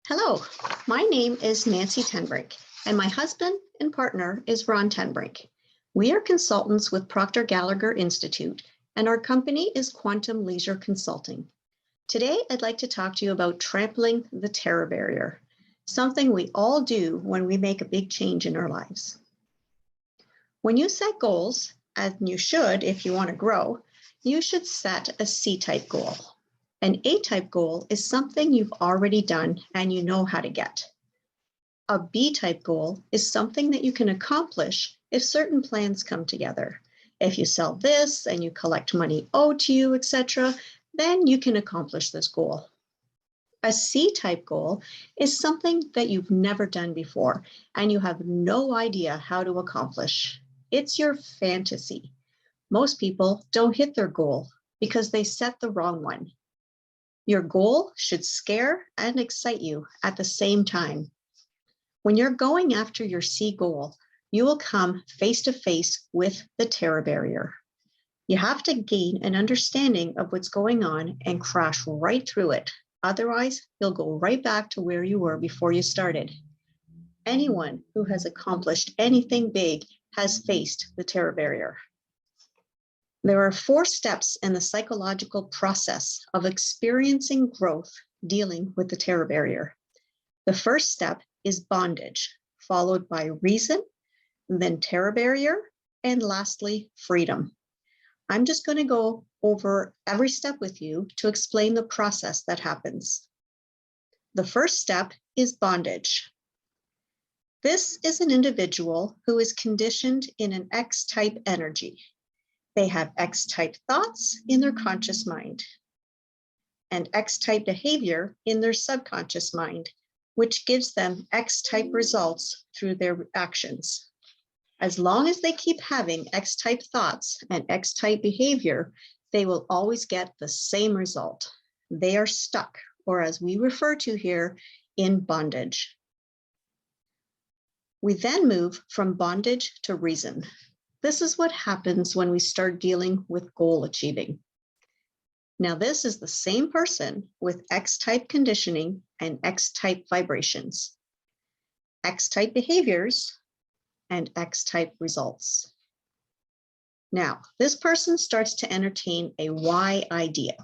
Hello, my name is Nancy Tenbrink, and my husband and partner is Ron Tenbrink. We are consultants with Proctor Gallagher Institute, and our company is Quantum Leisure Consulting. Today, I'd like to talk to you about trampling the terror barrier, something we all do when we make a big change in our lives. When you set goals, and you should if you want to grow, you should set a C-type goal. An A-type goal is something you've already done and you know how to get. A B-type goal is something that you can accomplish if certain plans come together. If you sell this and you collect money owed to you, etc., then you can accomplish this goal. A C-type goal is something that you've never done before and you have no idea how to accomplish. It's your fantasy. Most people don't hit their goal because they set the wrong one. Your goal should scare and excite you at the same time. When you're going after your C goal, you will come face to face with the terror barrier. You have to gain an understanding of what's going on and crash right through it. Otherwise, you'll go right back to where you were before you started. Anyone who has accomplished anything big has faced the terror barrier. There are 4 steps in the psychological process of experiencing growth dealing with the terror barrier. The first step is bondage, followed by reason, then terror barrier, and lastly, freedom. I'm just going to go over every step with you to explain the process that happens. The first step is bondage. This is an individual who is conditioned in an X-type energy. They have X-type thoughts in their conscious mind and X-type behavior in their subconscious mind, which gives them X-type results through their actions. As long as they keep having X-type thoughts and X-type behavior, they will always get the same result. They are stuck, or as we refer to here, in bondage. We then move from bondage to reason. This is what happens when we start dealing with goal achieving. Now, this is the same person with X-type conditioning and X-type vibrations, X-type behaviors, and X-type results. Now, this person starts to entertain a Y idea.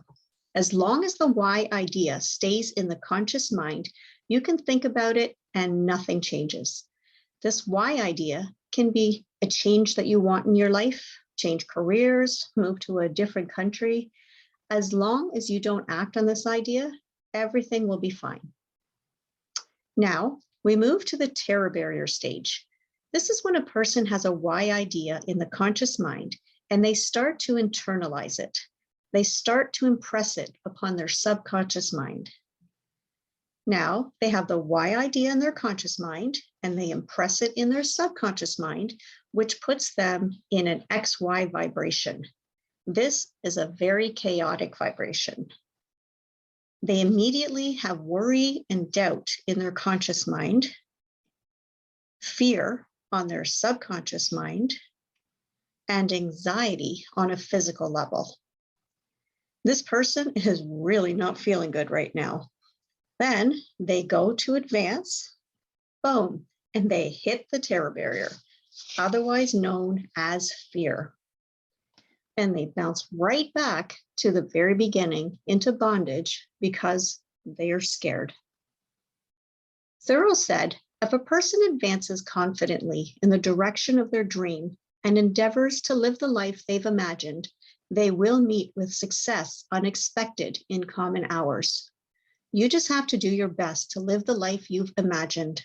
As long as the Y idea stays in the conscious mind, you can think about it and nothing changes. This Y idea can be a change that you want in your life, change careers, move to a different country. As long as you don't act on this idea, everything will be fine. Now, we move to the terror barrier stage. This is when a person has a Y idea in the conscious mind and they start to internalize it. They start to impress it upon their subconscious mind. Now, they have the Y idea in their conscious mind and they impress it in their subconscious mind, which puts them in an XY vibration. This is a very chaotic vibration. They immediately have worry and doubt in their conscious mind, fear on their subconscious mind, and anxiety on a physical level. This person is really not feeling good right now. Then they go to advance, boom, and they hit the terror barrier, otherwise known as fear. And they bounce right back to the very beginning into bondage because they are scared. Thoreau said, if a person advances confidently in the direction of their dream and endeavors to live the life they've imagined, they will meet with success unexpected in common hours. You just have to do your best to live the life you've imagined.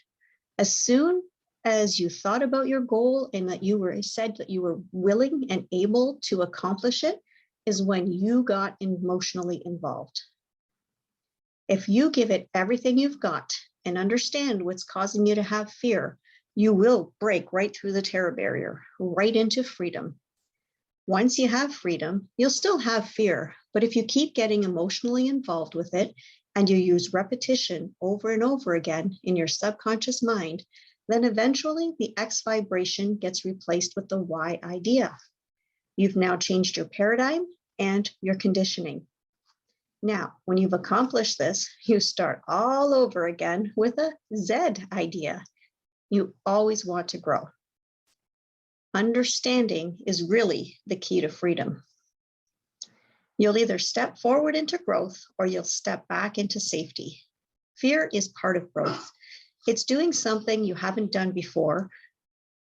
As soon as you thought about your goal and that you said that you were willing and able to accomplish it is when you got emotionally involved. If you give it everything you've got and understand what's causing you to have fear, you will break right through the terror barrier, right into freedom. Once you have freedom, you'll still have fear, but if you keep getting emotionally involved with it and you use repetition over and over again in your subconscious mind, then eventually the X vibration gets replaced with the Y idea. You've now changed your paradigm and your conditioning. Now, when you've accomplished this, you start all over again with a Z idea. You always want to grow. Understanding is really the key to freedom. You'll either step forward into growth or you'll step back into safety. Fear is part of growth. It's doing something you haven't done before,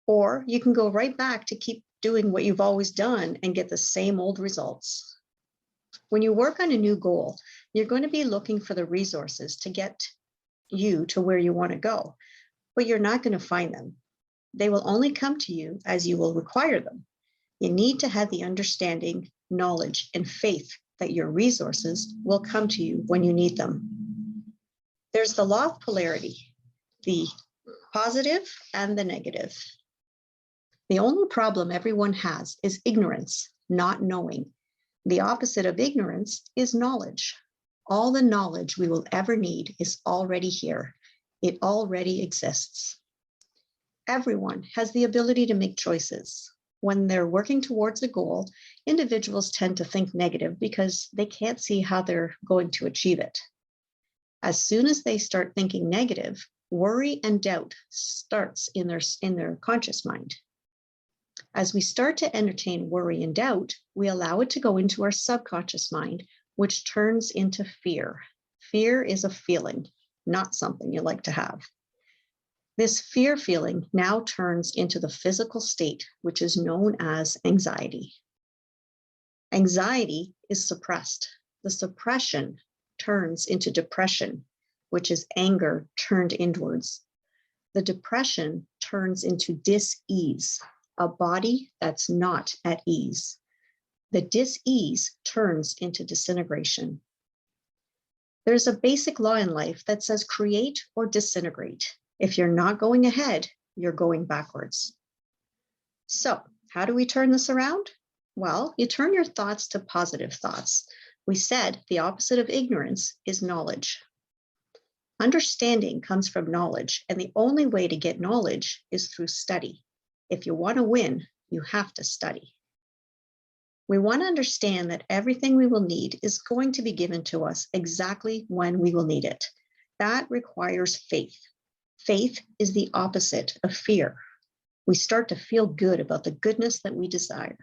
or you can go right back to keep doing what you've always done and get the same old results. When you work on a new goal, you're going to be looking for the resources to get you to where you want to go, but you're not going to find them. They will only come to you as you will require them. You need to have the understanding, knowledge, and faith that your resources will come to you when you need them. There's the law of polarity, the positive and the negative. The only problem everyone has is ignorance, not knowing. The opposite of ignorance is knowledge. All the knowledge we will ever need is already here. It already exists. Everyone has the ability to make choices. When they're working towards a goal, individuals tend to think negative because they can't see how they're going to achieve it. As soon as they start thinking negative, worry and doubt starts in their conscious mind. As we start to entertain worry and doubt, we allow it to go into our subconscious mind, which turns into fear. Fear is a feeling, not something you like to have. This fear feeling now turns into the physical state, which is known as anxiety. Anxiety is suppressed. The suppression turns into depression, which is anger turned inwards. The depression turns into dis-ease, a body that's not at ease. The dis-ease turns into disintegration. There's a basic law in life that says create or disintegrate. If you're not going ahead, you're going backwards. So how do we turn this around? Well, you turn your thoughts to positive thoughts. We said the opposite of ignorance is knowledge. Understanding comes from knowledge, and the only way to get knowledge is through study. If you want to win, you have to study. We want to understand that everything we will need is going to be given to us exactly when we will need it. That requires faith. Faith is the opposite of fear. We start to feel good about the goodness that we desire.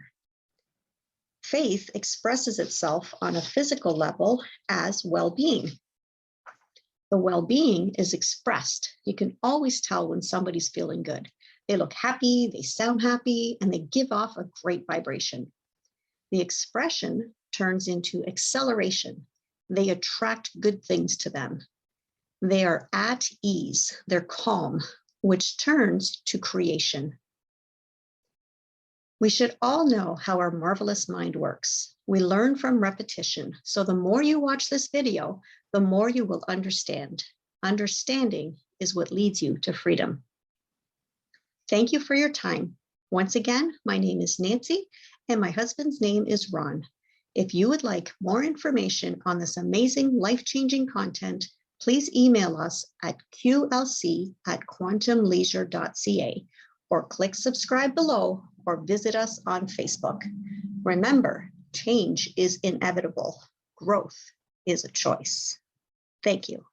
Faith expresses itself on a physical level as well-being. The well-being is expressed. You can always tell when somebody's feeling good. They look happy, they sound happy, and they give off a great vibration. The expression turns into acceleration. They attract good things to them. They are at ease, they're calm, which turns to creation. We should all know how our marvelous mind works. We learn from repetition, so the more you watch this video, the more you will understand. Understanding is what leads you to freedom. Thank you for your time. Once again, my name is Nancy, and my husband's name is Ron. If you would like more information on this amazing life-changing content, please email us at qlc@quantumleisure.ca or click subscribe below or visit us on Facebook. Remember, change is inevitable. Growth is a choice. Thank you.